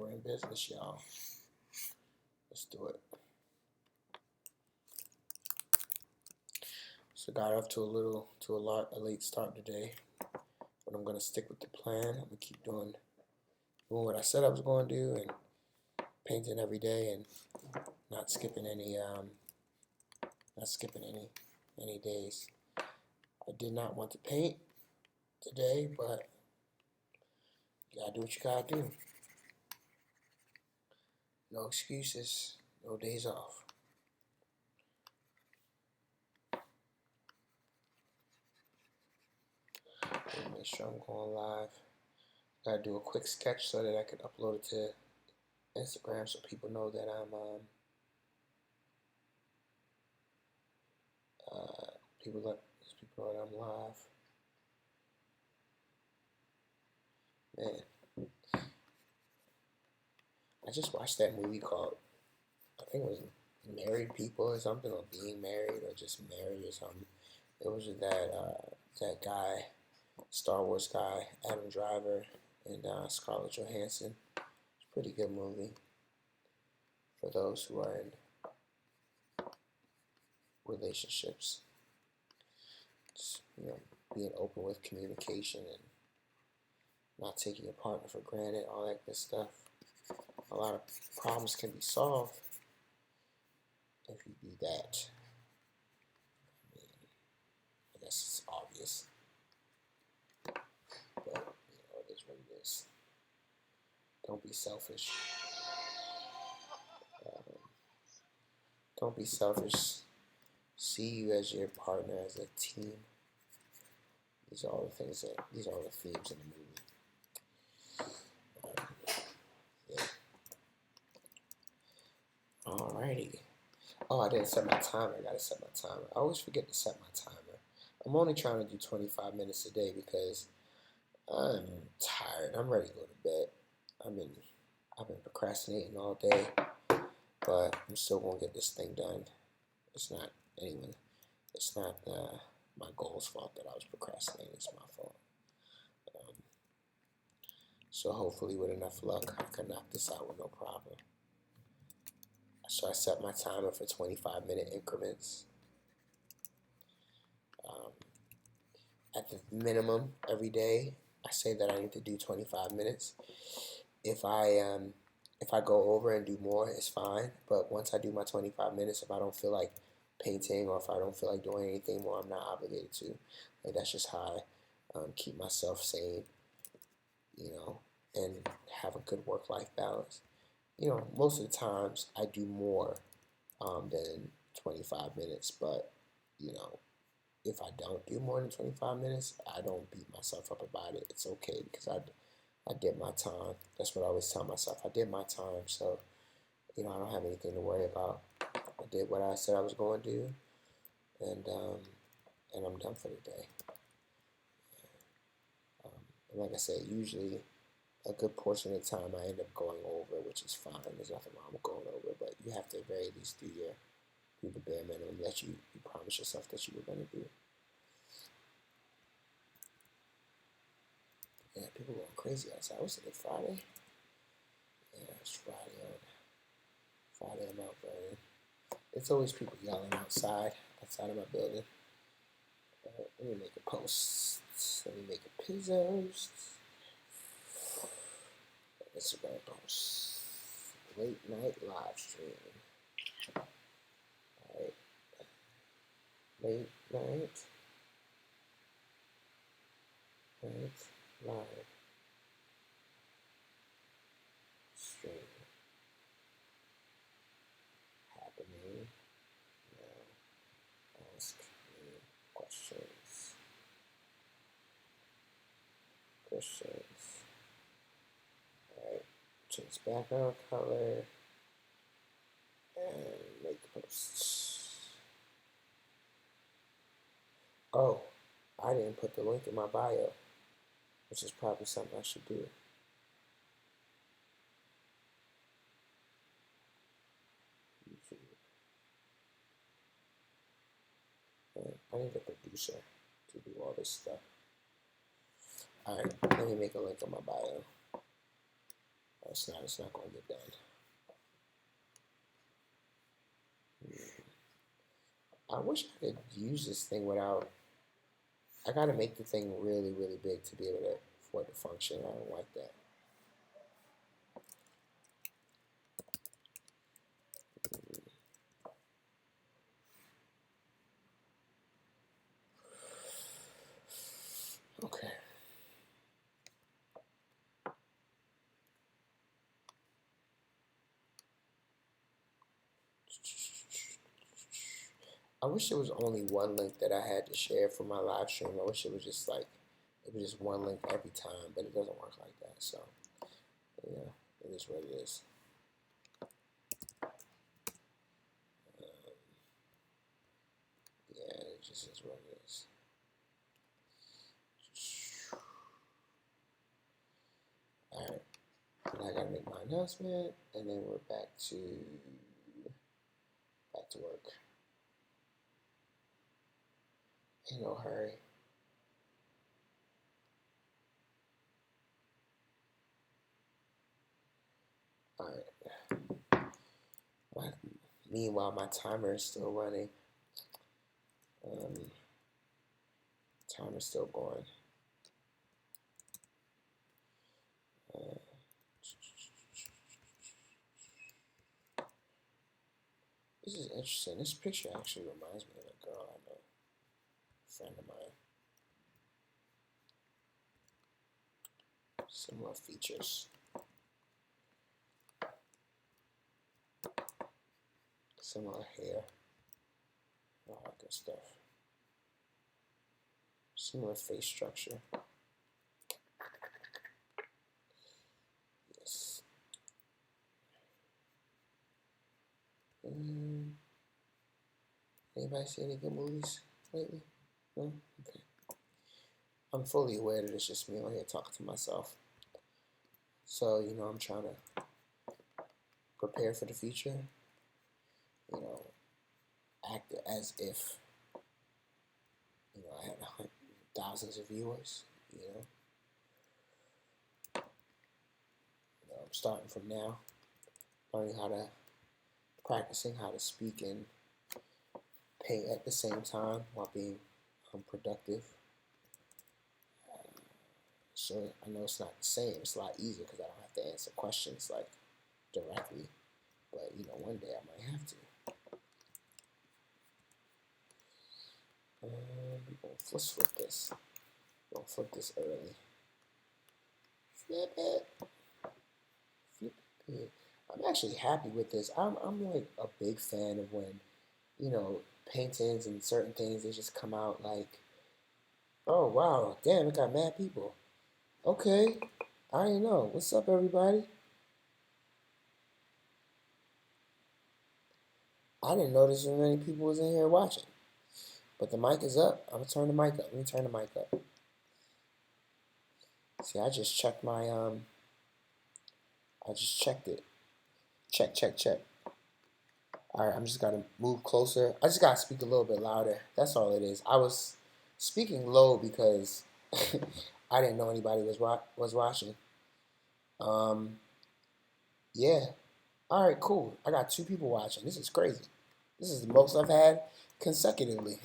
We're in business, y'all. Let's do it. So got off to a late start today, but I'm gonna stick with the plan. I'm gonna keep doing what I said I was going to do, and painting every day, and not skipping any days. I did not want to paint today, but you gotta do what you gotta do. No excuses, no days off. Make sure I'm going live. Gotta do a quick sketch so that I can upload it to Instagram so people know that I'm people know that I'm live. Man, I just watched that movie called, I think it was Married People or something, or Being Married, or just Married or something. It was that guy, Star Wars guy, Adam Driver, and Scarlett Johansson. It's a pretty good movie for those who are in relationships. Just, being open with communication and not taking your partner for granted, all that good stuff. A lot of problems can be solved if you do that. I guess it's obvious, but it is what it is. Don't be selfish. Don't be selfish. See you as your partner, as a team. These are all the themes in the movie. Yeah. Alrighty. Oh, I didn't set my timer. I gotta set my timer. I always forget to set my timer. I'm only trying to do 25 minutes a day because I'm tired. I'm ready to go to bed. I've been procrastinating all day, but I'm still gonna get this thing done. It's not my goal's fault that I was procrastinating. It's my fault. So hopefully with enough luck, I can knock this out with no problem. So I set my timer for 25-minute increments. At the minimum, every day, I say that I need to do 25 minutes. If I go over and do more, it's fine. But once I do my 25 minutes, if I don't feel like painting or if I don't feel like doing anything more, I'm not obligated to. Like, that's just how I keep myself sane, and have a good work-life balance. Most of the times I do more than 25 minutes, but, if I don't do more than 25 minutes, I don't beat myself up about it. It's okay because I did my time. That's what I always tell myself. I did my time, so, I don't have anything to worry about. I did what I said I was going to do, and I'm done for the day. And like I said, usually a good portion of the time I end up going over, which is fine. There's nothing wrong with going over, but you have to at the very least do the bare minimum that you promise yourself that you were going to do. Yeah, people going crazy outside. Was it Friday? Yeah, it's Friday on Mount Vernon. It's always people yelling outside of my building. Let me make a post. Let me make a Pizzos. Instagram post. Late night live stream. Alright. Late night live stream happening now. Ask me questions. Alright. Change background color and make posts. Oh, I didn't put the link in my bio, which is probably something I should do. YouTube. And I need a producer to do all this stuff. Alright, let me make a link on my bio. It's not going to get done. I wish I could use this thing without. I gotta make the thing really, really big to be able to for it to function. I don't like that. Okay. I wish there was only one link that I had to share for my live stream. I wish it was just like, it was just one link every time, but it doesn't work like that. So, yeah, it is what it is. Yeah, it just is what it is. Alright, and I gotta make my announcement, and then we're back to work. Ain't no hurry. Alright. Meanwhile, my timer is still running. Timer's still going. This is interesting. This picture actually reminds me of a girl I know, a friend of mine. Similar features. Similar hair. All that good stuff. Similar face structure. Yes. Anybody see any good movies lately? No? Okay. I'm fully aware that it's just me on here talking to myself. So, you know, I'm trying to prepare for the future. You know, act as if, you know, I had thousands of viewers, you know. I'm starting from now, learning practicing how to speak and paint at the same time while being productive. So I know it's not the same. It's a lot easier because I don't have to answer questions like directly. But you know, one day I might have to. Let's flip this. We'll flip this early. Flip it. Flip it. I'm actually happy with this. I'm like a big fan of when, you know, paintings and certain things, they just come out like, oh wow, damn, it got mad people. Okay, I didn't know. What's up, everybody? I didn't notice so many people was in here watching. But the mic is up. I'm gonna turn the mic up. Let me turn the mic up. See, I just checked my I just checked it. Check, check, check. Alright, I'm just gotta move closer. I just gotta speak a little bit louder. That's all it is. I was speaking low because I didn't know anybody was watching. Yeah. Alright, cool. I got 2 people watching. This is crazy. This is the most I've had consecutively.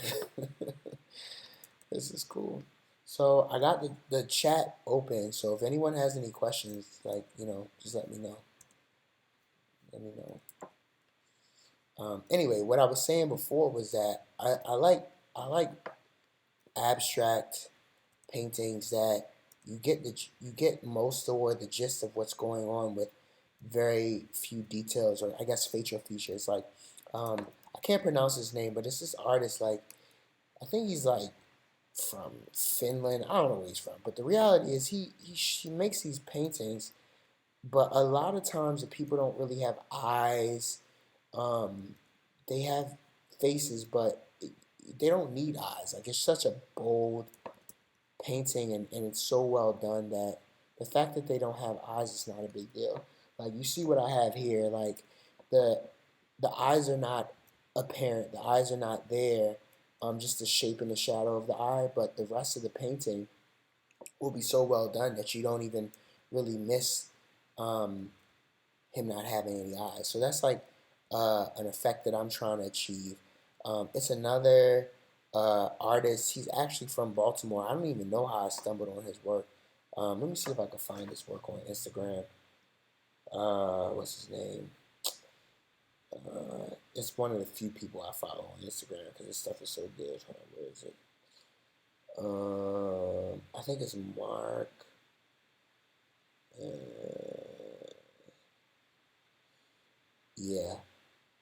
This is cool. So I got the chat open. So if anyone has any questions, like, you know, just let me know. Let me know. Anyway, what I was saying before was that I like abstract paintings that you get most or the gist of what's going on with very few details, or I guess facial features. Like I can't pronounce his name, but it's this artist, like I think he's like from Finland. I don't know where he's from, but the reality is he makes these paintings, but a lot of times the people don't really have eyes. Um, they have faces, but they don't need eyes. Like it's such a bold painting, and it's so well done that the fact that they don't have eyes is not a big deal. Like you see what I have here, like the the eyes are not apparent, the eyes are not there, just the shape and the shadow of the eye, but the rest of the painting will be so well done that you don't even really miss um, him not having any eyes. So that's like an effect that I'm trying to achieve. It's another artist. He's actually from Baltimore. I don't even know how I stumbled on his work. Let me see if I can find his work on Instagram. What's his name? It's one of the few people I follow on Instagram because his stuff is so good. Hold on, where is it? I think it's Mark. Yeah,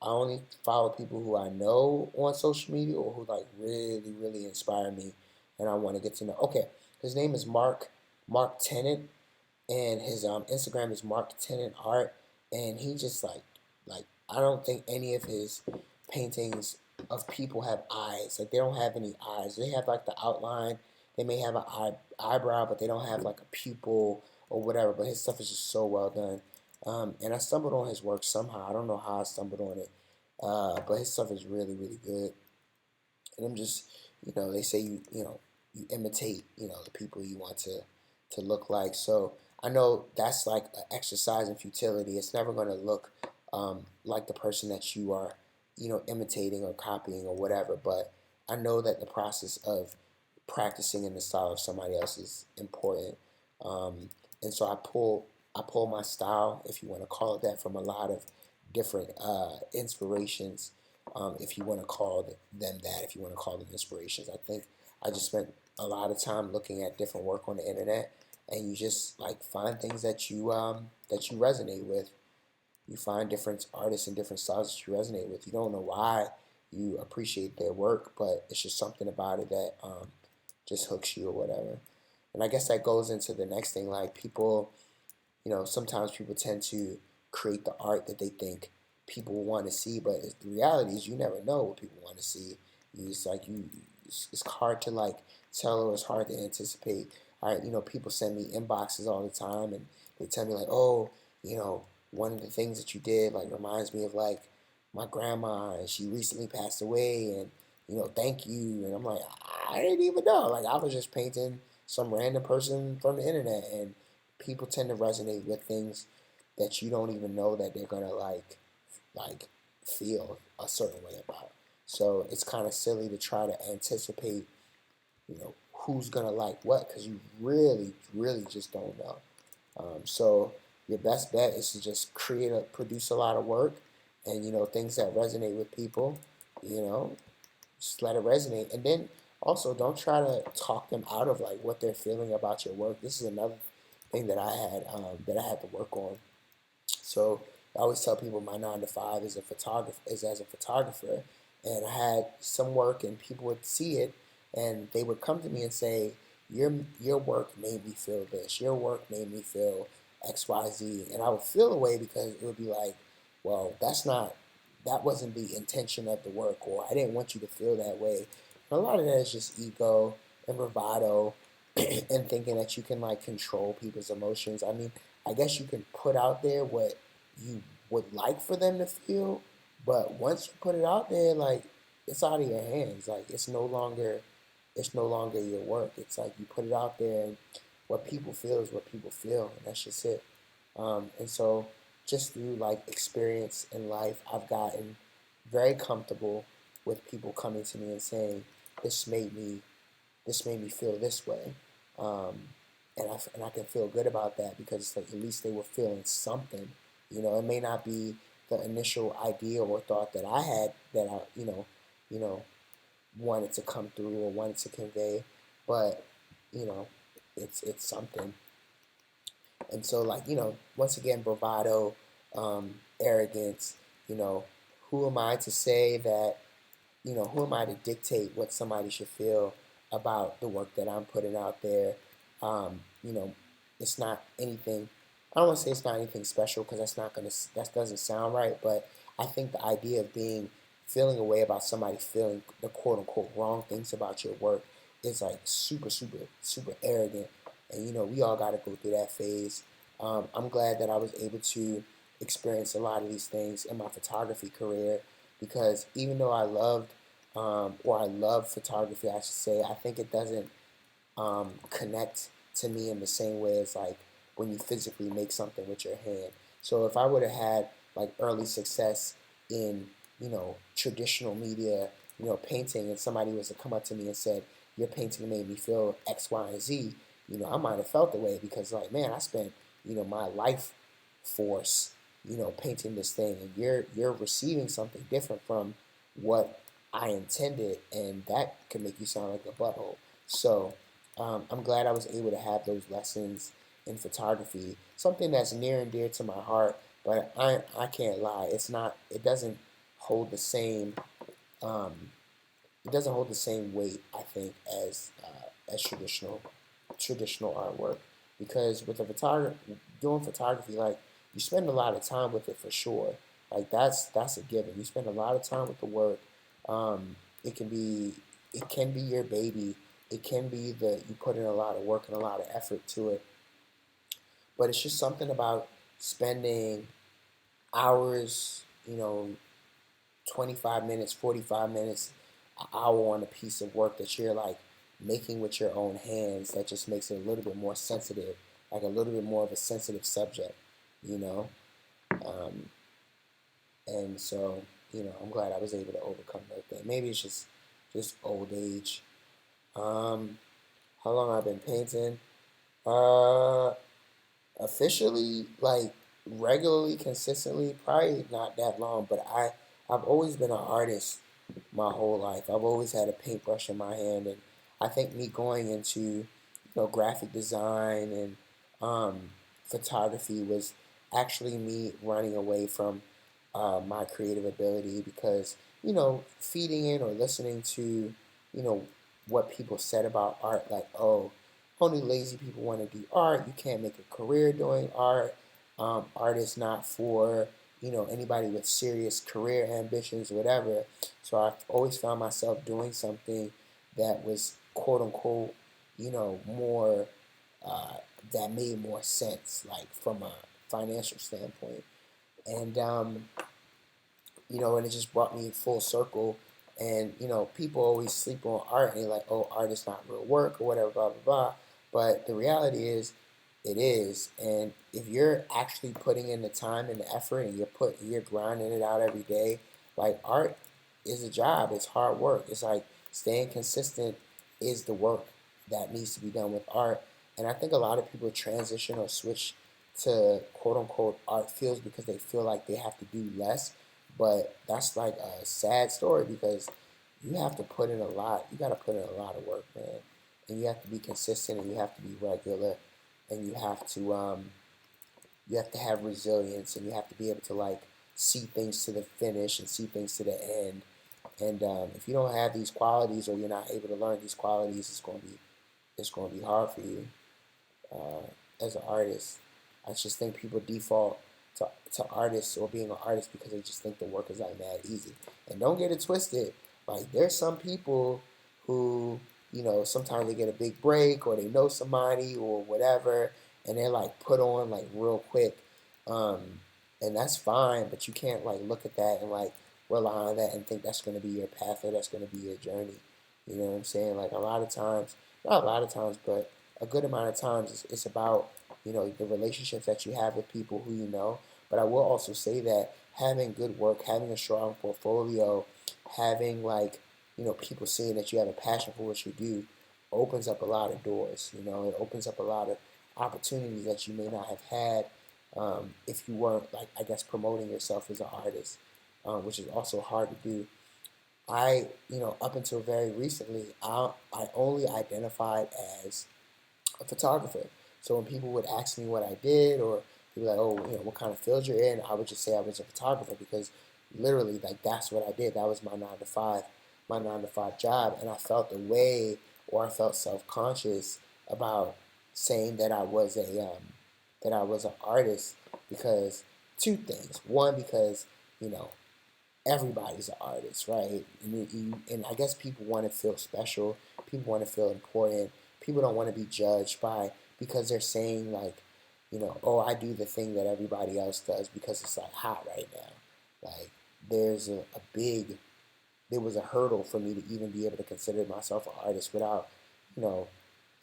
I only follow people who I know on social media or who like really, really inspire me, and I want to get to know. Okay, his name is Mark Tennant, and his Instagram is Mark Tennant Art, and he just like I don't think any of his paintings of people have eyes. Like they don't have any eyes. They have like the outline. They may have an eyebrow, but they don't have like a pupil or whatever. But his stuff is just so well done. And I stumbled on his work somehow. I don't know how I stumbled on it, but his stuff is really, really good. And I'm just, they say you imitate, the people you want to look like. So I know that's like an exercise in futility. It's never going to look like the person that you are, imitating or copying or whatever. But I know that the process of practicing in the style of somebody else is important. And so I pull my style, if you want to call it that, from a lot of different inspirations, if you want to call them that, if you want to call them inspirations. I think I just spent a lot of time looking at different work on the internet, and you just like find things that you resonate with. You find different artists and different styles that you resonate with. You don't know why you appreciate their work, but it's just something about it that just hooks you or whatever. And I guess that goes into the next thing. Like people, sometimes people tend to create the art that they think people want to see, but the reality is you never know what people want to see. It's like it's hard to like tell, or it's hard to anticipate. All right, people send me inboxes all the time, and they tell me like, oh, you know, one of the things that you did like reminds me of like my grandma, and she recently passed away, and thank you. And I'm like, I didn't even know. Like I was just painting some random person from the internet, and people tend to resonate with things that you don't even know that they're gonna like feel a certain way about. So it's kind of silly to try to anticipate, who's gonna like what, because you really, really just don't know. So your best bet is to just produce a lot of work, and things that resonate with people. You know, just let it resonate, and then also don't try to talk them out of like what they're feeling about your work. This is another thing that I had to work on. So I always tell people my 9 to 5 is as a photographer, and I had some work, and people would see it, and they would come to me and say, your work made me feel this. Your work made me feel X Y Z, and I would feel away because it would be like, well, that wasn't the intention of the work, or I didn't want you to feel that way. And a lot of that is just ego and bravado, and thinking that you can like control people's emotions. I mean, I guess you can put out there what you would like for them to feel, but once you put it out there, like it's out of your hands. Like it's no longer your work. It's like you put it out there, and what people feel is what people feel, and that's just it. And so, just through like experience in life, I've gotten very comfortable with people coming to me and saying, "This made me this made me feel this way," um, and I can feel good about that because it's like at least they were feeling something. It may not be the initial idea or thought that I had that I you know wanted to come through or wanted to convey, but you know it's something. And so like once again, bravado, arrogance. You know, who am I to say that who am I to dictate what somebody should feel about the work that I'm putting out there? You know, it's not anything. I don't want to say it's not anything special because that doesn't sound right. But I think the idea of feeling a way about somebody feeling the quote unquote wrong things about your work is like super, super, super arrogant. And we all got to go through that phase. I'm glad that I was able to experience a lot of these things in my photography career because even though I love photography, I should say, I think it doesn't connect to me in the same way as like when you physically make something with your hand. So if I would have had like early success in, traditional media, painting, and somebody was to come up to me and said, your painting made me feel X, Y, and Z, I might have felt the way because like, man, I spent, my life force, painting this thing, and you're receiving something different from what I intended, and that can make you sound like a butthole. So I'm glad I was able to have those lessons in photography, something that's near and dear to my heart. But I can't lie, it doesn't hold the same um, it doesn't hold the same weight, I think, as traditional artwork, because with a photographer doing photography, like, you spend a lot of time with it for sure. Like, that's a given. You spend a lot of time with the work. Um, it can be it can be your baby. It can be that you put in a lot of work and a lot of effort to it. But it's just something about spending hours, 25 minutes, 45 minutes, an hour on a piece of work that you're like making with your own hands, that just makes it a little bit more sensitive, like a little bit more of a sensitive subject, you know? Um, and so, I'm glad I was able to overcome that thing. Maybe it's just old age. Um, how long I've been painting? Uh, Officially, like regularly, consistently, probably not that long, but I've always been an artist my whole life. I've always had a paintbrush in my hand, and I think me going into, graphic design and photography was actually me running away from my creative ability, because, feeding in or listening to, what people said about art, like, oh, only lazy people want to do art. You can't make a career doing art. Art is not for, anybody with serious career ambitions or whatever. So I've always found myself doing something that was quote unquote, more uh, that made more sense, like from a financial standpoint. And and it just brought me full circle. And, people always sleep on art and they're like, oh, art is not real work or whatever, blah, blah, blah. But the reality is, it is. And if you're actually putting in the time and the effort, and you're grinding it out every day, like, art is a job. It's hard work. It's like staying consistent is the work that needs to be done with art. And I think a lot of people transition or switch to quote unquote art fields because they feel like they have to do less, but that's like a sad story, because you have to put in a lot. You got to put in a lot of work, man. And you have to be consistent, and you have to be regular, and you have to have resilience, and you have to be able to like see things to the finish and see things to the end. And if you don't have these qualities, or you're not able to learn these qualities, it's going to be hard for you as an artist. I just think people default to artists or being an artist because they just think the work is like mad easy. And don't get it twisted. Like, there's some people who, sometimes they get a big break, or they know somebody or whatever, and they're like put on like real quick. Um, and that's fine, but you can't like look at that and like rely on that and think that's going to be your path or that's going to be your journey. You know what I'm saying? Like, a lot of times, not a lot of times, but a good amount of times, it's about, the relationships that you have with people who you know. But I will also say that having good work, having a strong portfolio, having like, people seeing that you have a passion for what you do, opens up a lot of doors. It opens up a lot of opportunities that you may not have had if you weren't, like, I guess, promoting yourself as an artist, which is also hard to do. Up until very recently, I only identified as a photographer. So when people would ask me what I did, or be like, oh, what kind of field you're in, I would just say I was a photographer, because literally, like, that's what I did. That was my 9 to 5 job. And I felt the way, or I felt self-conscious about saying that I was an artist, because two things. One, because, you know, everybody's an artist, right? And I guess people want to feel special. People want to feel important. People don't want to be judged by, because they're saying like, oh, I do the thing that everybody else does because it's like hot right now. Like, there's a big, there was a hurdle for me to even be able to consider myself an artist without, you know,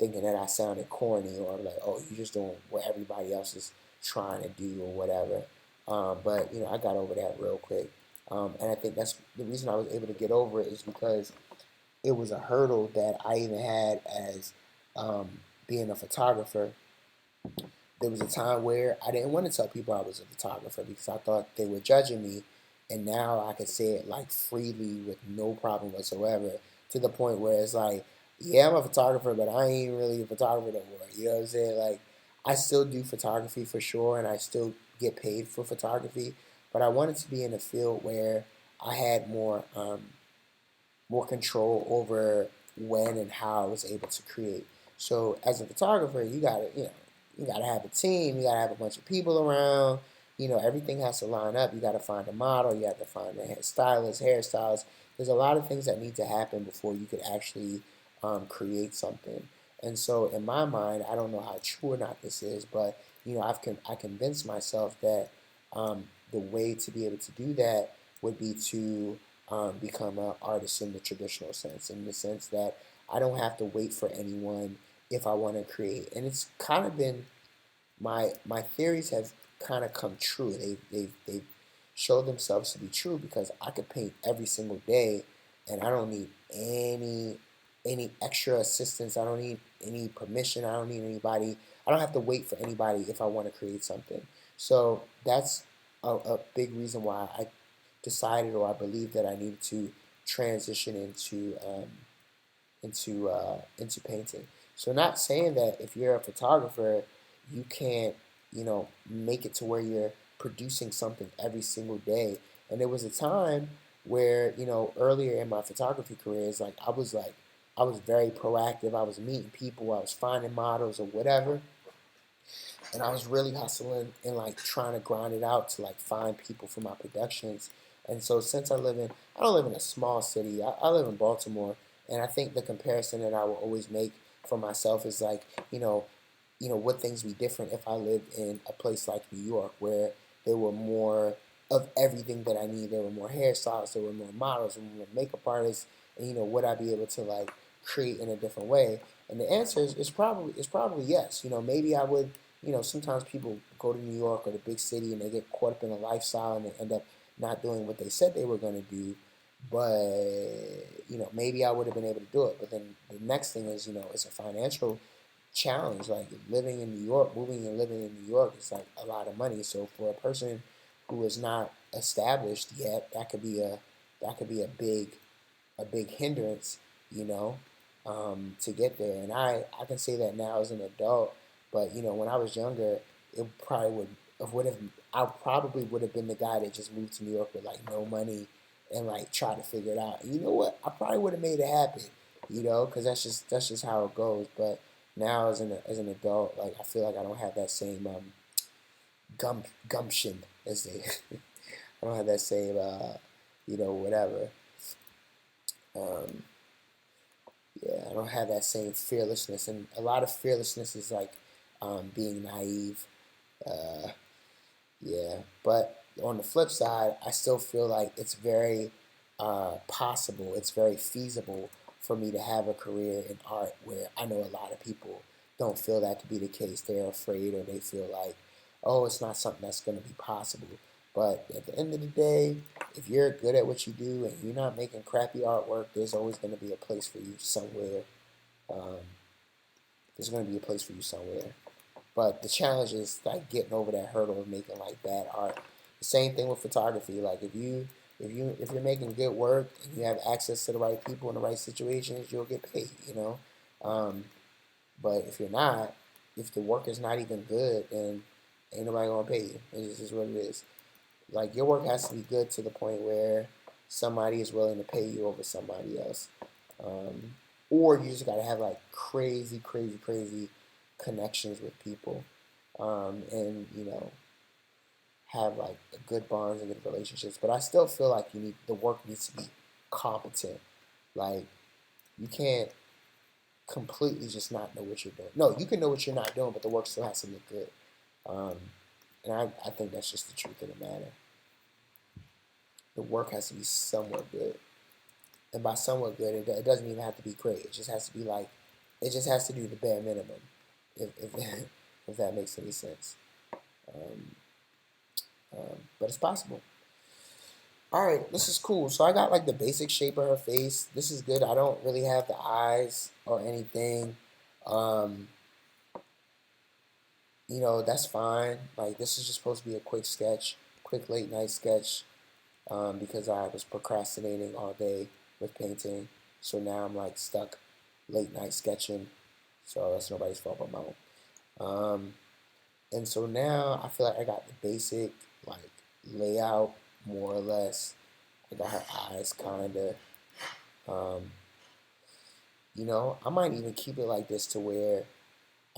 thinking that I sounded corny or like, oh, you're just doing what everybody else is trying to do or whatever. But I got over that real quick, and I think that's the reason I was able to get over it is because it was a hurdle that I even had as being a photographer. There was a time where I didn't want to tell people I was a photographer because I thought they were judging me, and now I can say it like freely with no problem whatsoever. To the point where it's like, yeah, I'm a photographer, but I ain't really a photographer no more. You know what I'm saying? Like, I still do photography for sure, and I still get paid for photography, but I wanted to be in a field where I had more control over when and how I was able to create. So as a photographer, you gotta have a team, you gotta have a bunch of people around. Everything has to line up. You gotta find a model, you have to find a stylist, hairstyles. There's a lot of things that need to happen before you could actually create something. And so in my mind, I don't know how true or not this is, but I convinced myself that the way to be able to do that would be to become an artist in the traditional sense, in the sense that I don't have to wait for anyone if I want to create. And it's kind of been my theories have kind of come true. They've showed themselves to be true because I could paint every single day, and I don't need any extra assistance. I don't need any permission. I don't need anybody. I don't have to wait for anybody if I want to create something. So that's a big reason why I decided or I believed that I needed to transition into painting. So not saying that if you're a photographer, you can't make it to where you're producing something every single day. And there was a time where earlier in my photography career, it's like I was very proactive. I was meeting people. I was finding models or whatever, and I was really hustling and like trying to grind it out to like find people for my productions. And so since I don't live in a small city. I live in Baltimore, and I think the comparison that I will always make for myself is like, would things be different if I lived in a place like New York where there were more of everything that I need? There were more hairstylists, there were more models, there were more makeup artists, and would I be able to like create in a different way? And the answer is probably yes. Maybe I would. Sometimes people go to New York or the big city and they get caught up in a lifestyle and they end up not doing what they said they were going to do. But maybe I would have been able to do it. But then the next thing is, it's a financial challenge. Like living in New York, moving and living in New York is like a lot of money. So for a person who is not established yet, that could be a big hindrance, you know, to get there. And I can say that now as an adult, but when I was younger, it probably would have I probably would have been the guy that just moved to New York with like no money and like try to figure it out. And you know what? I probably would have made it happen, because that's just how it goes. But now as an adult, like I feel like I don't have that same gumption as they. I don't have that same whatever. Um, yeah, I don't have that same fearlessness, and a lot of fearlessness is like being naive. Uh, yeah, but on the flip side, I still feel like it's very possible, it's very feasible for me to have a career in art where I know a lot of people don't feel that to be the case. They're afraid or they feel like, oh, it's not something that's going to be possible. But at the end of the day, if you're good at what you do and you're not making crappy artwork, there's always going to be a place for you somewhere. Um, there's going to be a place for you somewhere. But the challenge is like getting over that hurdle of making like bad art. The same thing with photography. Like if you're making good work and you have access to the right people in the right situations, you'll get paid. Um, but if you're not, if the work is not even good, then ain't nobody gonna pay you. It's just what it is. Like your work has to be good to the point where somebody is willing to pay you over somebody else. Um, or you just gotta have like crazy, crazy, crazy connections with people, and have like good bonds and good relationships. But I still feel like the work needs to be competent. Like you can't completely just not know what you're doing. No, you can know what you're not doing, but the work still has to look good. Um, and I think that's just the truth of the matter. The work has to be somewhat good. And by somewhat good, it doesn't even have to be great. It just has to be like It just has to do the bare minimum, if if that makes any sense. Um, but it's possible. All right, this is cool. So I got like the basic shape of her face. This is good. I don't really have the eyes or anything. Um, that's fine. Like this is just supposed to be a quick sketch, quick late night sketch, because I was procrastinating all day with painting. So now I'm like stuck late night sketching. So that's nobody's fault but my own. And so now I feel like I got the basic like layout more or less. I got her eyes kinda. Um, I might even keep it like this to where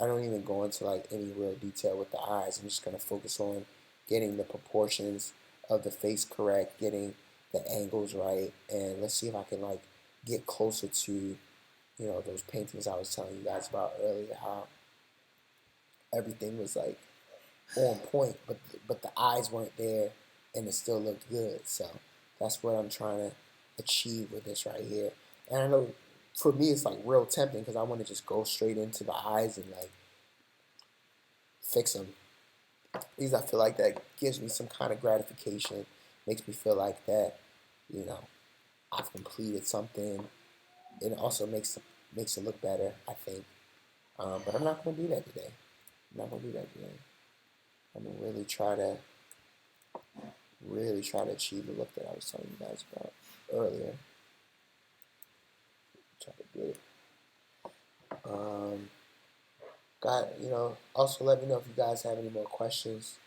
I don't even go into like any real detail with the eyes. I'm just gonna focus on getting the proportions of the face correct, getting the angles right, and let's see if I can like get closer to, those paintings I was telling you guys about earlier, how everything was like on point, but the eyes weren't there, and it still looked good. So that's what I'm trying to achieve with this right here. And I know for me it's like real tempting because I want to just go straight into the eyes and like fix them. Because I feel like that gives me some kind of gratification, makes me feel like that, you know, I've completed something. It also makes it look better, I think. But I'm not gonna do that today. I'm not gonna do that today. I'm gonna really try to achieve the look that I was telling you guys about earlier. Try to do it. Um, also let me know if you guys have any more questions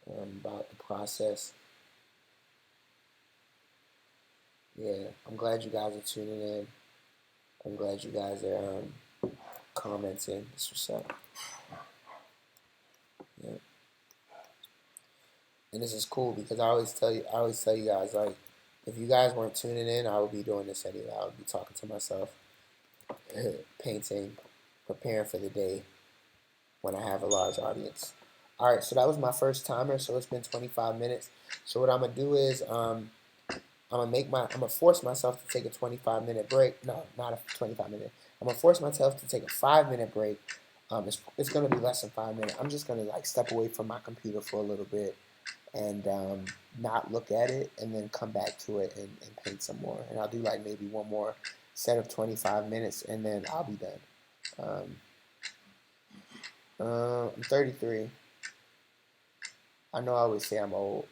about the process. Yeah, I'm glad you guys are tuning in. I'm glad you guys are commenting. That's what's up. Yeah. And this is cool because I always tell you guys like, if you guys weren't tuning in, I would be doing this anyway. I would be talking to myself, painting, preparing for the day when I have a large audience. All right, so that was my first timer. So it's been 25 minutes. So what I'm gonna do is I'm gonna force myself to take a 25-minute break. No, not a 25 minute. I'm gonna force myself to take a 5 minute break. It's gonna be less than 5 minutes. I'm just gonna like step away from my computer for a little bit and not look at it, and then come back to it and paint some more. And I'll do like maybe one more set of 25 minutes, and then I'll be done. I'm 33. I know I always say I'm old.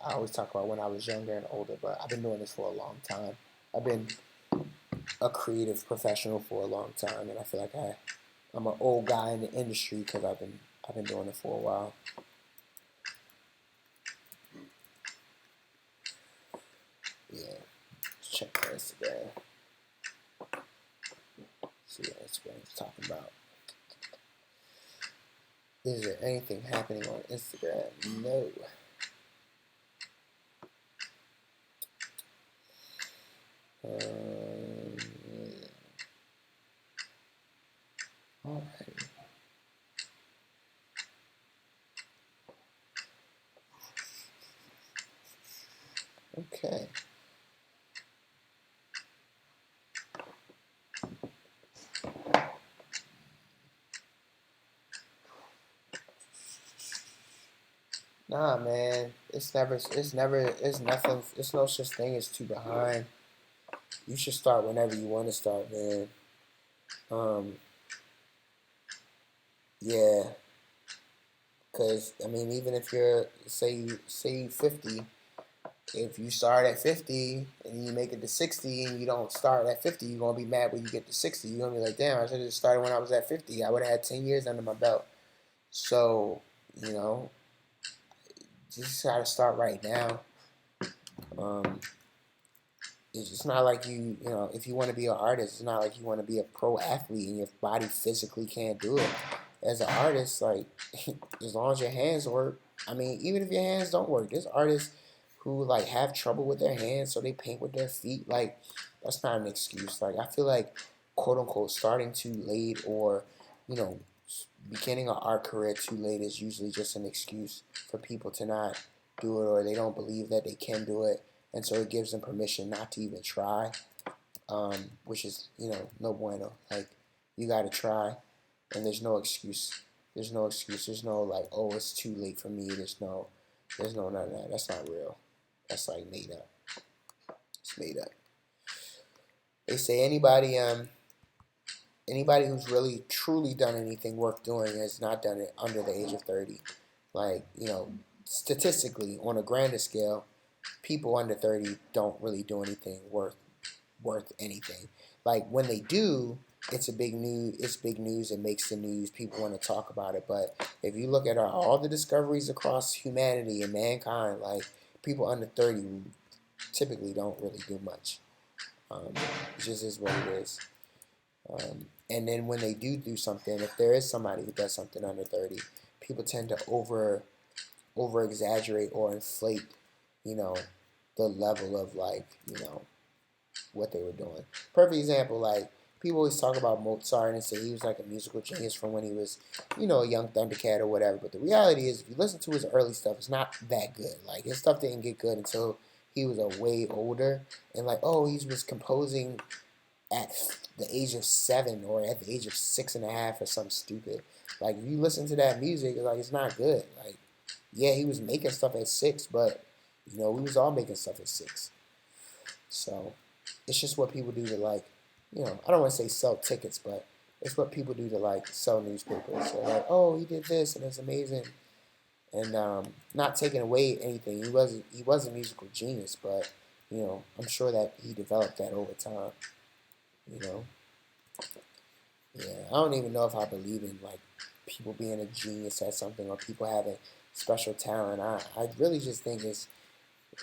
I always talk about when I was younger and older, but I've been doing this for a long time. I've been a creative professional for a long time, and I feel like I'm an old guy in the industry because I've been doing it for a while. Yeah, let's check my Instagram. See what Instagram's talking about. Is there anything happening on Instagram? No. Yeah. All right. Okay. Nah, man. It's nothing. It's no such thing as too behind. You should start whenever you want to start, man. Um, yeah. Cause I mean, even if you're say 50, if you start at 50 and you make it to 60 and you don't start at 50, you're gonna be mad when you get to 60. You're gonna be like, damn, I should have just started when I was at 50. I would have had 10 years under my belt. So, you know, just gotta start right now. Um, it's not like if you want to be an artist, it's not like you want to be a pro athlete and your body physically can't do it. As an artist, like, as long as your hands work, I mean, even if your hands don't work, there's artists who like have trouble with their hands, so they paint with their feet. Like, that's not an excuse. Like, I feel like, quote unquote, starting too late or, you know, beginning an art career too late is usually just an excuse for people to not do it, or they don't believe that they can do it, and so it gives them permission not to even try. which is, no bueno. Like, you got to try, and there's no excuse. There's no excuse. There's no like, oh, it's too late for me. There's no none of that. That's not real. That's like made up. It's made up. They say anybody who's really truly done anything worth doing has not done it under the age of 30. Like, statistically, on a grander scale, people under 30 don't really do anything worth anything. Like, when they do, it's big news. It makes the news. People want to talk about it. But if you look at all the discoveries across humanity and mankind, like, people under 30 typically don't really do much. It just is what it is. And then when they do something, if there is somebody who does something under 30, people tend to over exaggerate or inflate, you know, the level of, like, what they were doing. Perfect example, like, people always talk about Mozart and say he was like a musical genius from when he was, a young Thundercat or whatever. But the reality is, if you listen to his early stuff, it's not that good. Like, his stuff didn't get good until he was a way older. And like, oh, he was composing at the age of 7 or at the age of 6.5 or something stupid. Like, if you listen to that music, like, it's not good. Like, yeah, he was making stuff at 6, but we was all making stuff at 6. So it's just what people do to, like, I don't want to say sell tickets, but it's what people do to, like, sell newspapers. They're like, oh, he did this and it's amazing, and not taking away anything. He was a musical genius, but I'm sure that he developed that over time. You know, yeah. I don't even know if I believe in, like, people being a genius at something or people having special talent. I really just think it's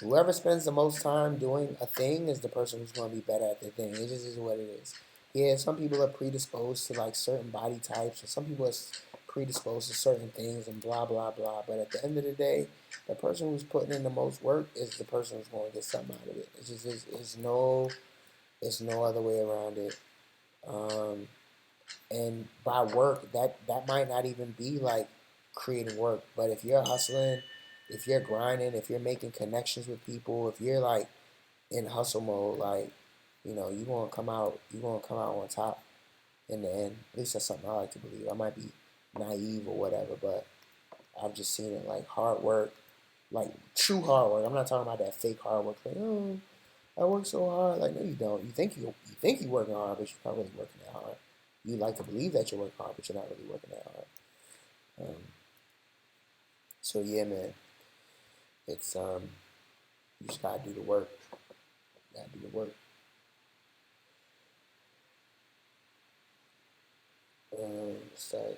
whoever spends the most time doing a thing is the person who's going to be better at the thing. It just is what it is. Yeah, some people are predisposed to, like, certain body types, or some people are predisposed to certain things, and blah blah blah. But at the end of the day, the person who's putting in the most work is the person who's going to get something out of it. It's just it's no other way around it. Um, and by work, that might not even be like creating work, but if you're hustling, if you're grinding, if you're making connections with people, if you're, like, in hustle mode, like, you're gonna come out on top in the end. At least that's something I like to believe. I might be naive or whatever, but I've just seen it, like, hard work, like true hard work. I'm not talking about that fake hard work, like, oh, I work so hard. Like, no, you don't. You think you're working hard, but you're not really working that hard. You like to believe that you're working hard, but you're not really working that hard. Um, so yeah, man, it's you just gotta do the work. You gotta do the work. So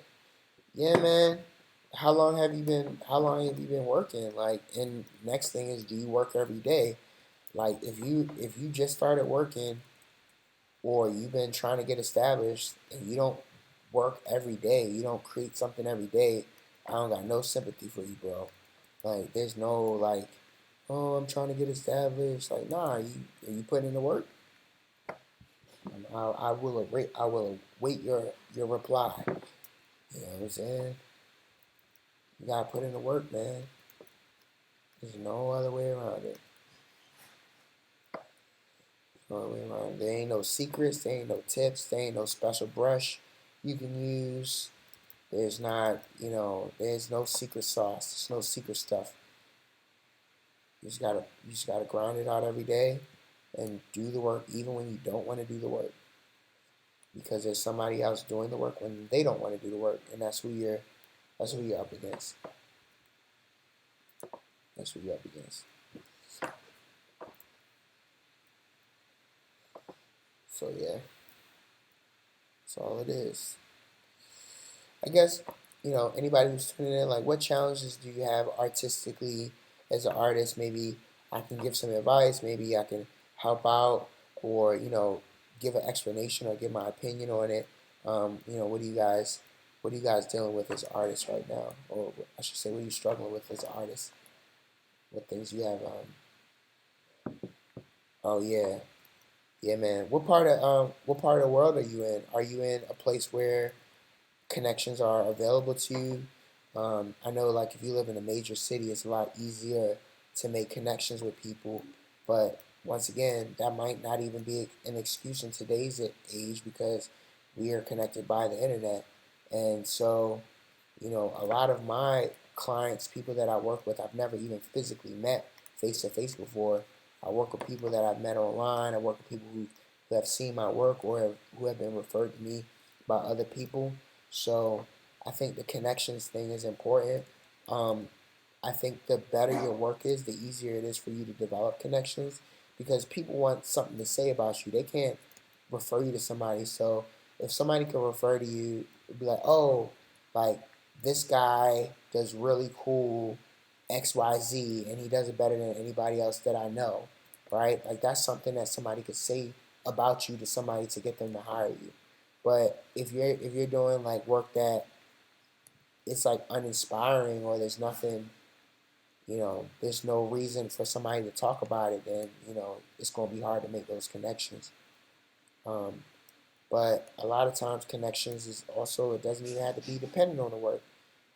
yeah, man. How long have you been working? Like, and next thing is, do you work every day? Like, if you just started working, or you've been trying to get established and you don't work every day, you don't create something every day, I don't got no sympathy for you, bro. Like, there's no, like, oh, I'm trying to get established. Like, nah, you put in the work. I will await your reply. You know what I'm saying? You gotta put in the work, man. There's no other way around it. No other way around it. There ain't no secrets. There ain't no tips. There ain't no special brush you can use. There's no secret sauce. There's no secret stuff. You just gotta grind it out every day and do the work even when you don't want to do the work. Because there's somebody else doing the work when they don't want to do the work, and that's who you're up against. That's who you're up against. So yeah, that's all it is. I guess, anybody who's tuning in, like, what challenges do you have artistically as an artist? Maybe I can give some advice. Maybe I can help out, or give an explanation or give my opinion on it. What are you guys dealing with as artists right now, or I should say, what are you struggling with as an artist? What things you have? Oh yeah, yeah, man. What part of the world are you in? Are you in a place where connections are available to you? I know, like, if you live in a major city, it's a lot easier to make connections with people. But once again, that might not even be an excuse in today's age because we are connected by the internet. And so, a lot of my clients, people that I work with, I've never even physically met face to face before. I work with people that I've met online. I work with people who have seen my work or who have been referred to me by other people. So I think the connections thing is important. Um, I think the better your work is, the easier it is for you to develop connections because people want something to say about you. They can't refer you to somebody. So if somebody can refer to you, be like, oh, like this guy does really cool XYZ and he does it better than anybody else that I know, right? Like that's something that somebody could say about you to somebody to get them to hire you. But if you're doing like work that it's like uninspiring or there's nothing, there's no reason for somebody to talk about it, then it's gonna be hard to make those connections. Um, but a lot of times connections is also, it doesn't even have to be dependent on the work.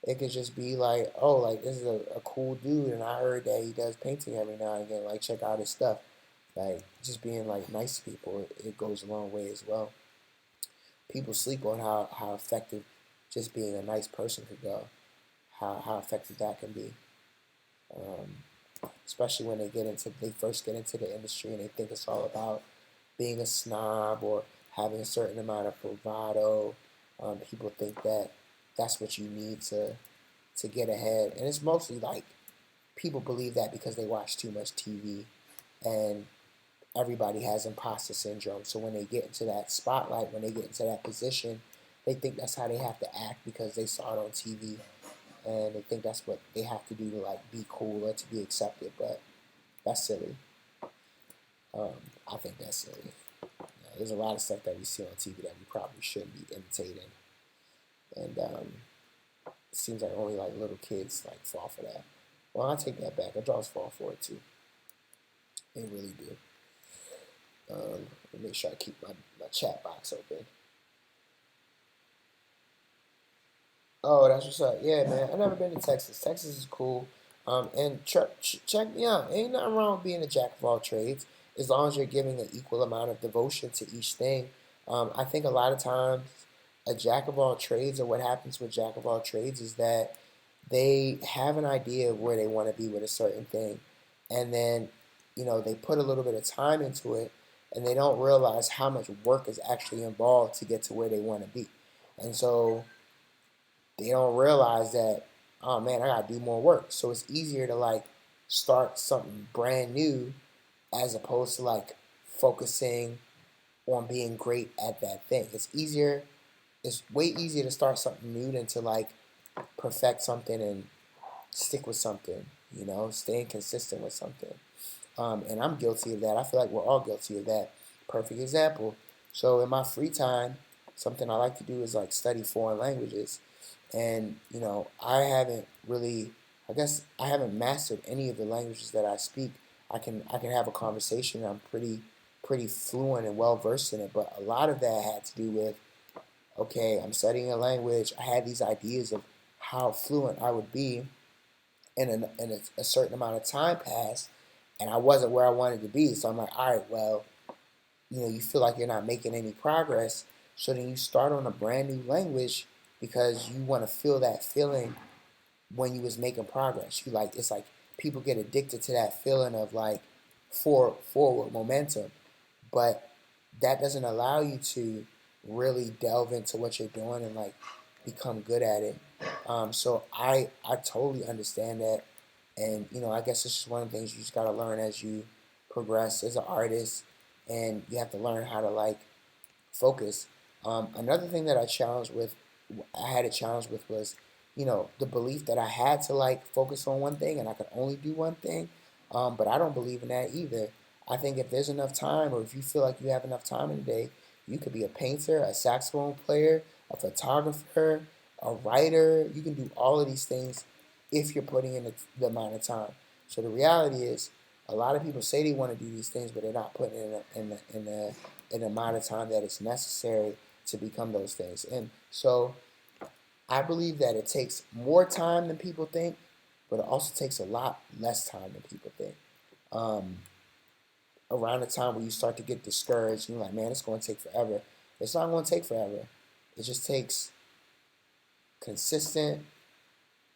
It could just be like, oh, like this is a cool dude, and I heard that he does painting every now and again. Like check out his stuff. Like just being like nice to people, it goes a long way as well. People sleep on how effective just being a nice person could go. How effective that can be. Especially when they first get into the industry and they think it's all about being a snob or having a certain amount of bravado. People think that that's what you need to get ahead, and it's mostly like people believe that because they watch too much TV, and everybody has imposter syndrome. So when they get into that spotlight, when they get into that position, they think that's how they have to act because they saw it on TV, and they think that's what they have to do to like be cool or to be accepted. But that's silly. Um, I think that's silly. There's a lot of stuff that we see on TV that we probably shouldn't be imitating, and it seems like only like little kids like fall for that. Well, I take that back. Adults fall for it too. They really do. Make sure I keep my chat box open. Oh, that's what's up. Yeah, man. I've never been to Texas. Texas is cool. And check me out. Ain't nothing wrong with being a jack of all trades as long as you're giving an equal amount of devotion to each thing. I think a lot of times a jack of all trades, or what happens with jack of all trades, is that they have an idea of where they want to be with a certain thing, and then they put a little bit of time into it, and they don't realize how much work is actually involved to get to where they want to be, and so they don't realize that, oh man, I gotta do more work. So it's easier to like start something brand new as opposed to like focusing on being great at that thing. It's way easier to start something new than to like perfect something and stick with something, staying consistent with something. And I'm guilty of that. I feel like we're all guilty of that. Perfect example. So in my free time, something I like to do is like study foreign languages. And I haven't really, I guess I haven't mastered any of the languages that I speak. I can have a conversation. I'm pretty fluent and well versed in it. But a lot of that had to do with, okay, I'm studying a language. I had these ideas of how fluent I would be, and a certain amount of time passed, and I wasn't where I wanted to be. So I'm like, all right, well, you feel like you're not making any progress. So then you start on a brand new language because you want to feel that feeling when you was making progress. It's like people get addicted to that feeling of like forward momentum, but that doesn't allow you to really delve into what you're doing and like become good at it. So I totally understand that, and I guess it's just one of the things you just gotta learn as you progress as an artist, and you have to learn how to like focus. Another thing that I had a challenge with was, the belief that I had to like focus on one thing and I could only do one thing. But I don't believe in that either. I think if there's enough time, or if you feel like you have enough time in the day, you could be a painter, a saxophone player, a photographer, a writer. You can do all of these things if you're putting in the amount of time. So the reality is, a lot of people say they want to do these things, but they're not putting in the amount of time that is necessary to become those things. And so I believe that it takes more time than people think, but it also takes a lot less time than people think. Um, around the time where you start to get discouraged and you're like, man, it's going to take forever. It's not going to take forever. It just takes consistent,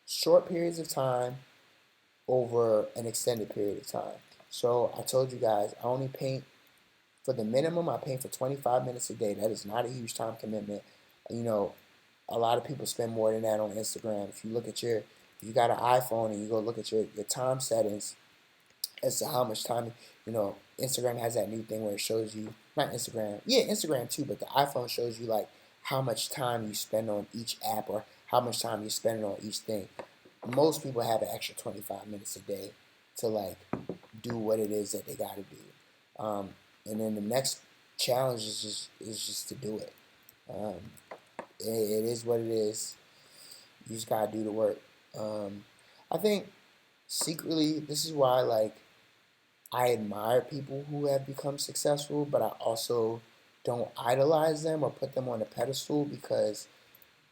short periods of time over an extended period of time. So I told you guys, I only paint for the minimum. I paint for 25 minutes a day. That is not a huge time commitment. You know, a lot of people spend more than that on Instagram. If you look at if you got an iPhone and you go look at your time settings as to how much time, Instagram has that new thing where it shows you, not Instagram, yeah, Instagram too, but the iPhone shows you like how much time you spend on each app or how much time you spend on each thing. Most people have an extra 25 minutes a day to like do what it is that they got to do. And then the next challenge is just to do it. Um, it is what it is. You just gotta do the work. I think secretly this is why like I admire people who have become successful, but I also don't idolize them or put them on a pedestal, because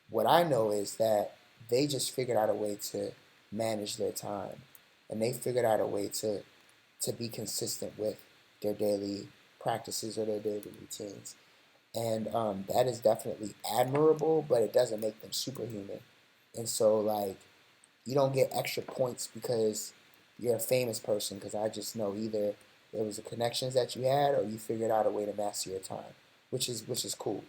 what I know is that they just figured out a way to manage their time, and they figured out a way to be consistent with their daily practices or their daily routines. And that is definitely admirable, but it doesn't make them superhuman. And so, like, you don't get extra points because you're a famous person, because I just know either there was the connections that you had or you figured out a way to master your time, which is cool.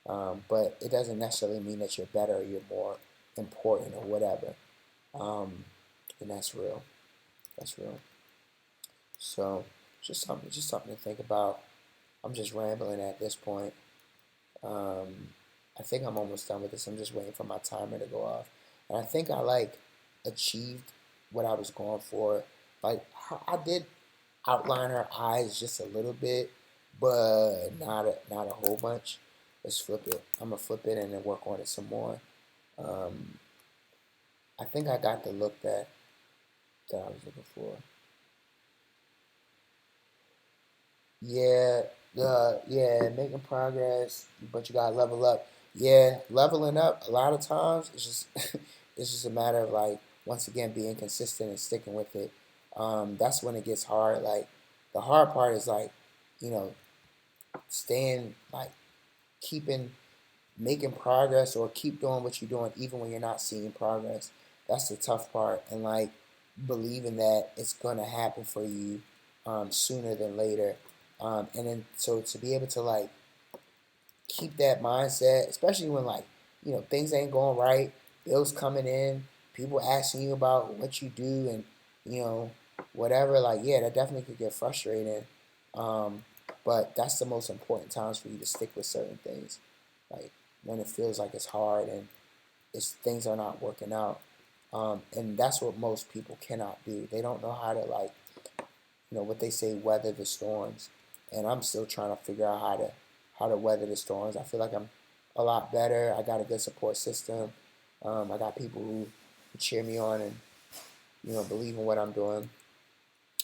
But it doesn't necessarily mean that you're better or you're more important or whatever. Um, and that's real. That's real. So just something to think about. I'm just rambling at this point. Um, I think I'm almost done with this. I'm just waiting for my timer to go off, and I think I like achieved what I was going for. Like I did outline her eyes just a little bit, but not a whole bunch. Let's flip it. I'm gonna flip it and then work on it some more. Um, I think I got the look that I was looking for. Yeah, making progress, but you gotta level up. Yeah, leveling up a lot of times it's just it's just a matter of like once again being consistent and sticking with it. That's when it gets hard. Like the hard part is like, you know, staying like keeping making progress or keep doing what you're doing even when you're not seeing progress. That's the tough part, and like believing that it's gonna happen for you sooner than later. And then so to be able to like keep that mindset, especially when like things ain't going right, bills coming in, people asking you about what you do, and you know whatever. Like yeah, that definitely could get frustrating. Um, but that's the most important times for you to stick with certain things, like when it feels like it's hard and it's things are not working out. And that's what most people cannot do. They don't know how to like what they say, weather the storms. And I'm still trying to figure out how to weather the storms. I feel like I'm a lot better. I got a good support system. I got people who cheer me on and believe in what I'm doing.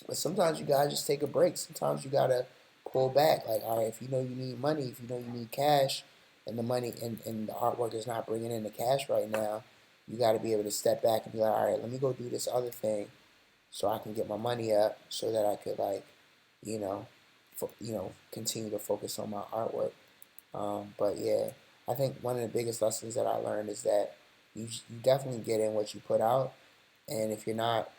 But sometimes you gotta just take a break. Sometimes you gotta pull back. Like, all right, if you know you need money, if you know you need cash, and the money and the artwork is not bringing in the cash right now, you gotta be able to step back and be like, all right, let me go do this other thing so I can get my money up so that I could like, you know, continue to focus on my artwork. But yeah, I think one of the biggest lessons that I learned is that you definitely get in what you put out, and if you're not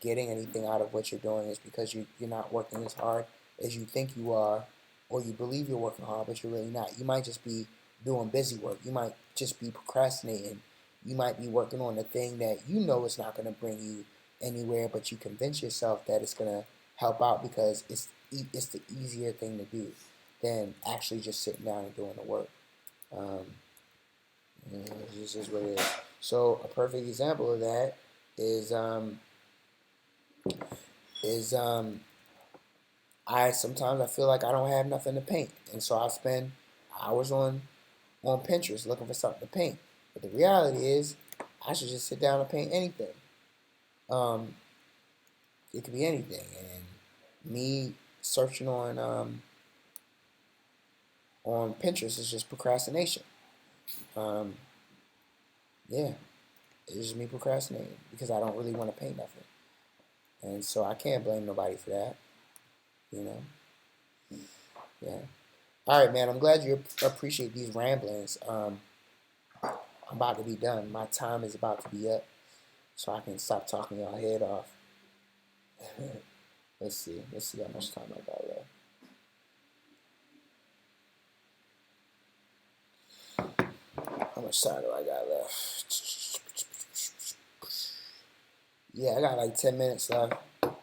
getting anything out of what you're doing, it's because you're not working as hard as you think you are, or you believe you're working hard, but you're really not. You might just be doing busy work. You might just be procrastinating. You might be working on a thing that you know is not going to bring you anywhere, but you convince yourself that it's going to help out because it's the easier thing to do than actually just sitting down and doing the work. Um, this is what it is. So a perfect example of that is is I sometimes I feel like I don't have nothing to paint, and so I spend hours on Pinterest looking for something to paint. But the reality is, I should just sit down and paint anything. Um, it could be anything, and me searching on Pinterest is just procrastination. Um, yeah, it's just me procrastinating because I don't really want to paint nothing. And so I can't blame nobody for that, you know. Yeah. All right, man. I'm glad you appreciate these ramblings. I'm about to be done. My time is about to be up, so I can stop talking y'all head off. Let's see. Let's see how much time I got left. How much time do I got left? Yeah, I got like 10 minutes left.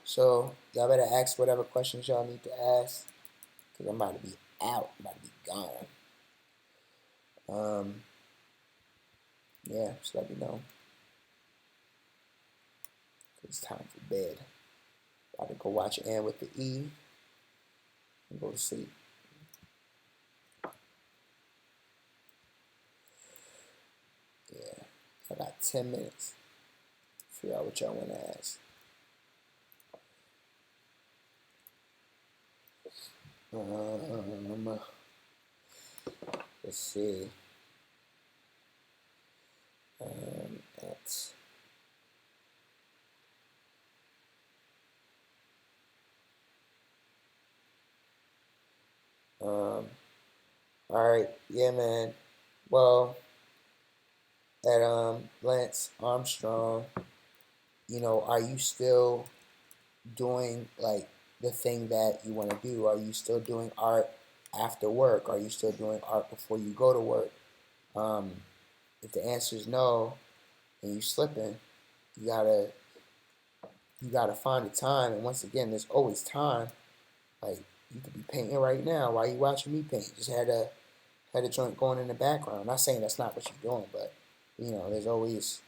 So y'all better ask whatever questions y'all need to ask, because I'm about to be out. I'm about to be gone. Yeah, just let me know. It's time for bed. About to go watch Ann with the E and go to sleep. Yeah, I got 10 minutes. Figure out what y'all want to ask. Let's see. At all right, yeah, man. Well, at Lance Armstrong, are you still doing like the thing that you want to do? Are you still doing art after work? Are you still doing art before you go to work? Um, if the answer is no, and you slipping, you gotta find the time. And once again, there's always time. Like you could be painting right now while you watching me paint. Just had a joint going in the background. Not saying that's not what you're doing, but there's always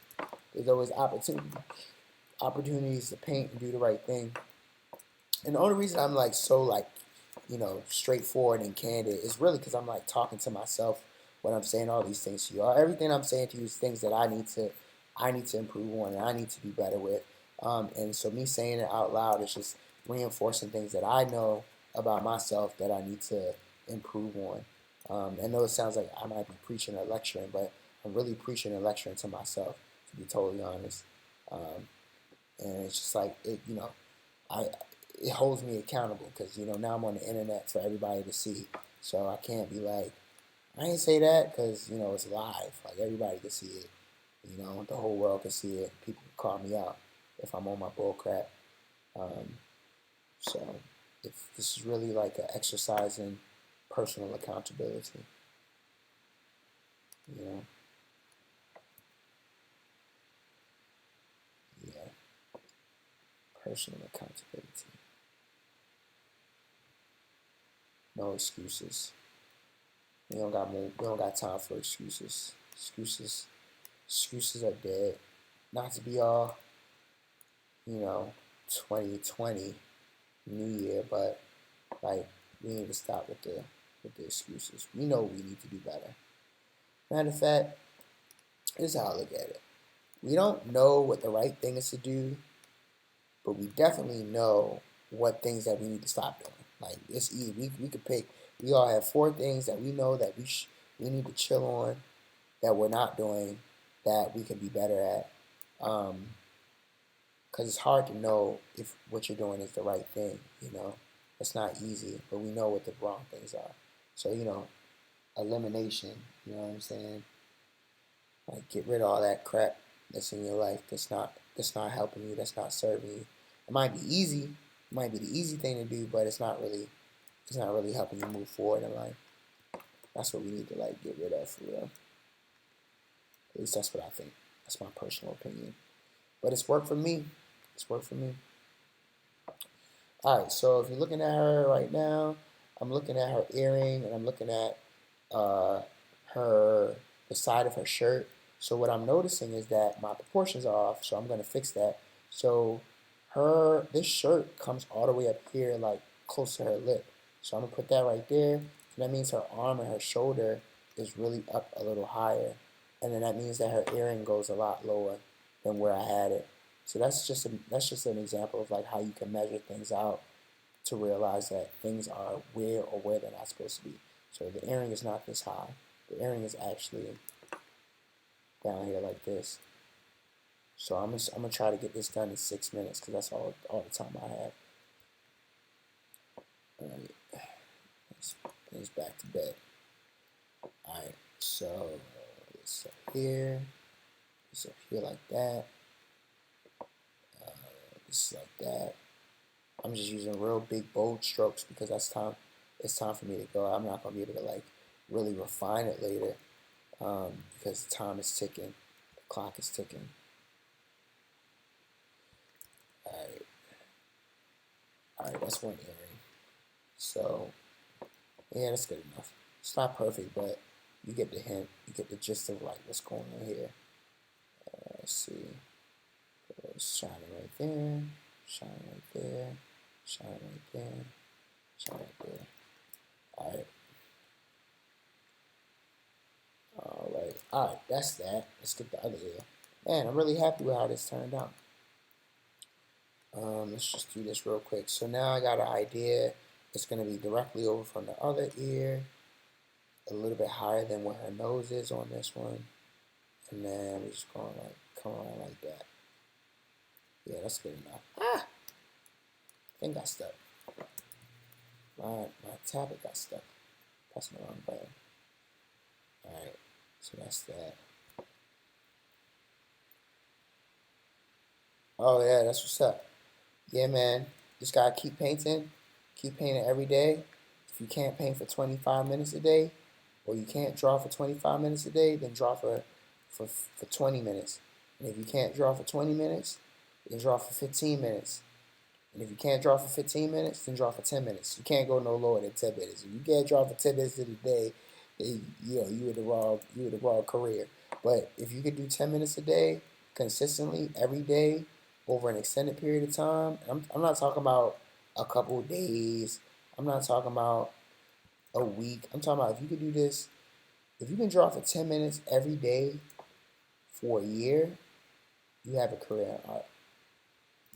opportunities to paint and do the right thing. And the only reason I'm like so like, straightforward and candid is really because I'm like talking to myself when I'm saying all these things to you. Everything I'm saying to you is things that I need to improve on and I need to be better with. And so me saying it out loud is just reinforcing things that I know about myself that I need to improve on. I know it sounds like I might be preaching or lecturing, but I'm really preaching and lecturing to myself, to be totally honest. Um, and it's just like I it holds me accountable because now I'm on the internet for everybody to see, so I can't be like I ain't say that because it's live, like everybody can see it, the whole world can see it. People can call me out if I'm on my bull crap. Um, so if this is really like an exercise in personal accountability, you know, yeah, personal accountability, no excuses. We don't got time for excuses. Excuses are dead. Not to be all, you know, 2020 New Year, but like we need to stop with the excuses. We know we need to do better. Matter of fact, here's how I look at it. We don't know what the right thing is to do, but we definitely know what things that we need to stop doing. Like it's easy. We could pick. We all have four things that we know that we need to chill on, that we're not doing, that we can be better at. Because it's hard to know if what you're doing is the right thing. It's not easy, but we know what the wrong things are. So elimination. You know what I'm saying? Like get rid of all that crap that's in your life that's not helping you, that's not serving you. It might be easy. It might be the easy thing to do, but it's not really helping you move forward in life. That's what we need to like get rid of for real. At least that's what I think. That's my personal opinion. But it's worked for me. It's worked for me. All right, so if you're looking at her right now, I'm looking at her earring and I'm looking at uh, her the side of her shirt. So what I'm noticing is that my proportions are off. So I'm gonna fix that. So this shirt comes all the way up here, like close to her lip. So I'm gonna put that right there. So that means her arm and her shoulder is really up a little higher, and then that means that her earring goes a lot lower than where I had it. So that's just an example of like how you can measure things out to realize that things are where they're not supposed to be. So the earring is not this high. The earring is actually down here like this. So I'm gonna try to get this done in 6 minutes because that's all the time I have. All right, let's back to bed. All right, so it's up here. It's up here like that. It's like that. I'm just using real big bold strokes because that's time. It's time for me to go. I'm not gonna be able to like really refine it later because the time is ticking. The clock is ticking. All right. All right, that's one earring. So yeah, that's good enough. It's not perfect, but you get the hint. You get the gist of like what's going on here. Let's see. It's shining right there. Shining right there. Shining right there. Shining right there. All right. All right, that's that. Let's get the other ear. Man, I'm really happy with how this turned out. Let's just do this real quick. So now I got an idea. It's going to be directly over from the other ear, a little bit higher than where her nose is on this one. And then we're just going like, come around like that. Yeah, that's good enough. Ah! I think I stuck. My tablet got stuck. Pressing the wrong button. Alright, so that's that. Oh yeah, that's what's up. Yeah, man. Just gotta keep painting. Keep painting every day. If you can't paint for 25 minutes a day, or you can't draw for 25 minutes a day, then draw for 20 minutes. And if you can't draw for 20 minutes, then draw for 15 minutes. And if you can't draw for 15 minutes, then draw for 10 minutes. You can't go no lower than 10 minutes. If you can't draw for 10 minutes in a day, then, you in the wrong career. But if you could do 10 minutes a day, consistently, every day, over an extended period of time, I'm not talking about a couple of days. I'm not talking about a week. I'm talking about if you could do this, if you can draw for 10 minutes every day for a year, you have a career in art.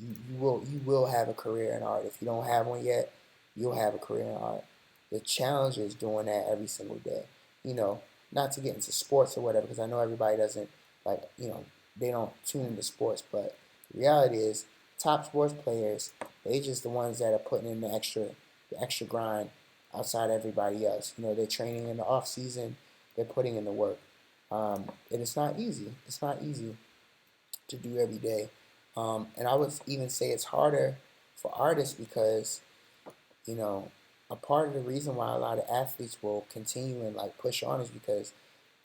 You will have a career in art. If you don't have one yet, you'll have a career in art. The challenge is doing that every single day. You know, not to get into sports or whatever, because I know everybody doesn't like, they don't tune into sports, but the reality is top sports players, they just the ones that are putting in the extra grind outside everybody else. They're training in the off season, they're putting in the work. And it's not easy. It's not easy to do every day. And I would even say it's harder for artists because, you know, a part of the reason why a lot of athletes will continue and like push on is because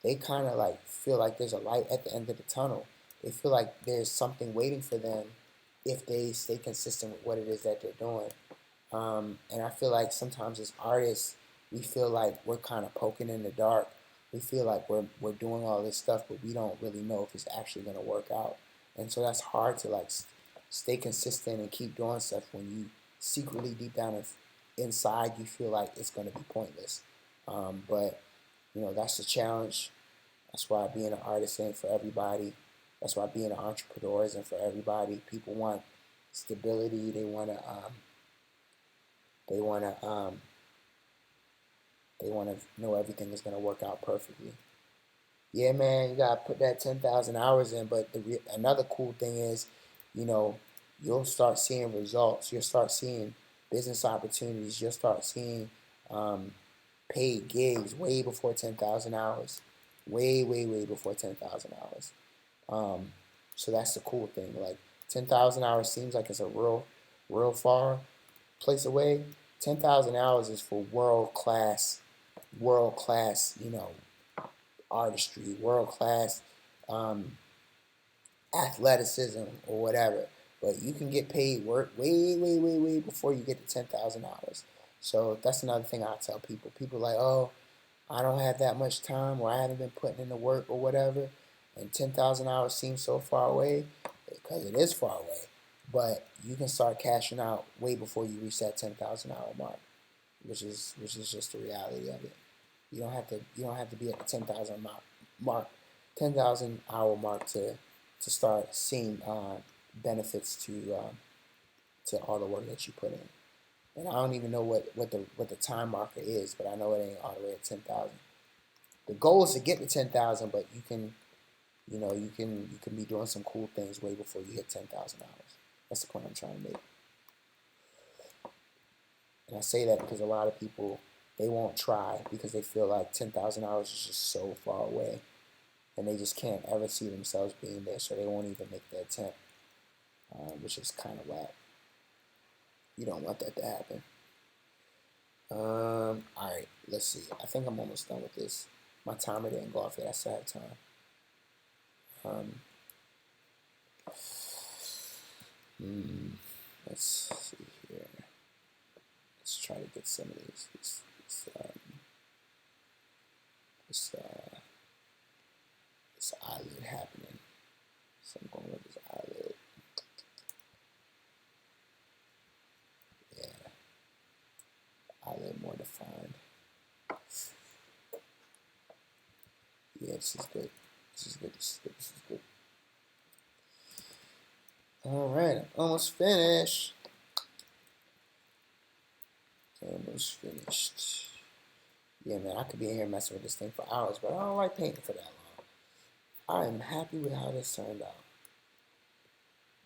they kind of like feel like there's a light at the end of the tunnel. They feel like there's something waiting for them if they stay consistent with what it is that they're doing. And I feel like sometimes as artists, we feel like we're kind of poking in the dark. We feel like we're doing all this stuff, but we don't really know if it's actually going to work out. And so that's hard to like stay consistent and keep doing stuff when you secretly deep down inside you feel like it's going to be pointless. But that's the challenge. That's why being an artist ain't for everybody. That's why being an entrepreneur isn't for everybody. People want stability. They want to they want to know everything is going to work out perfectly. Yeah, man, you got to put that 10,000 hours in. But another cool thing is, you know, you'll start seeing results. You'll start seeing business opportunities. You'll start seeing um, paid gigs way before 10,000 hours. Way, way, way before 10,000 hours. Um, so that's the cool thing. Like 10,000 hours seems like it's a real far place away. 10,000 hours is for world class, artistry, world class um, athleticism or whatever. But you can get paid work way, way, way, way before you get to 10,000 hours. So that's another thing I tell people. People are like, oh, I don't have that much time, or I haven't been putting in the work or whatever. And 10,000 hours seems so far away because it is far away. But you can start cashing out way before you reach that 10,000 hour mark, which is just the reality of it. You don't have to be at the 10,000 mark, 10,000 hour mark to start seeing benefits to all the work that you put in. And I don't even know what the time marker is, but I know it ain't all the way at 10,000. The goal is to get to 10,000, but you can be doing some cool things way before you hit $10,000. That's the point I'm trying to make. And I say that because a lot of people, they won't try because they feel like $10,000 is just so far away, and they just can't ever see themselves being there, so they won't even make the attempt, which is kind of whack. You don't want that to happen. All right, let's see. I think I'm almost done with this. My timer didn't go off yet. I still have time. Let's see here. Let's try to get some of this eyelid happening. So I'm going with this eyelid. Yeah, eyelid more defined. Yeah, this is good. This is good. This is good. This is good. All right, almost finished. Almost finished. Yeah, man, I could be in here messing with this thing for hours, but I don't like painting for that long. I am happy with how this turned out.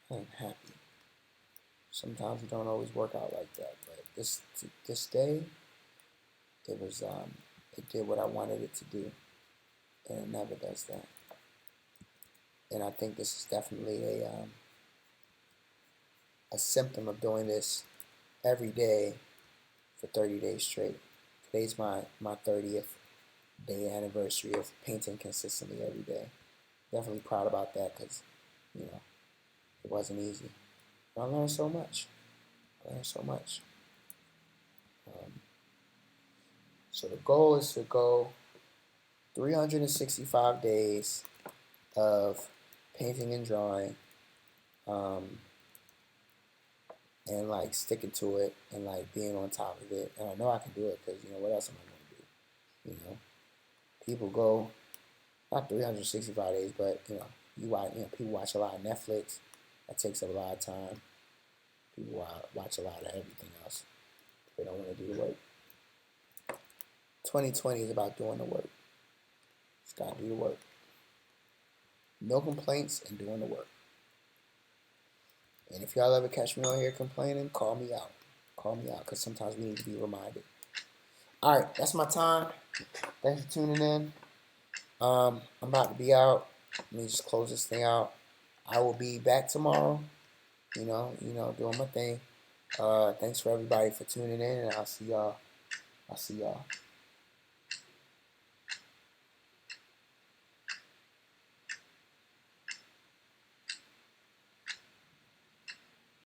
I am happy. Sometimes it don't always work out like that, but this day, it did what I wanted it to do, and it never does that. And I think this is definitely a symptom of doing this every day for 30 days straight. Today's my 30th day anniversary of painting consistently every day. Definitely proud about that because, it wasn't easy. But I learned so much. So the goal is to go 365 days of painting and drawing, and like sticking to it and like being on top of it. And I know I can do it because what else am I going to do? People go not 365 days, but people watch a lot of Netflix. That takes up a lot of time. People watch a lot of everything else. They don't want to do the work. 2020 is about doing the work. Just gotta do the work. No complaints and doing the work. And if y'all ever catch me on here complaining, call me out. Call me out, because sometimes we need to be reminded. All right, that's my time. Thanks for tuning in. I'm about to be out. Let me just close this thing out. I will be back tomorrow. Doing my thing. Thanks for everybody for tuning in, and I'll see y'all.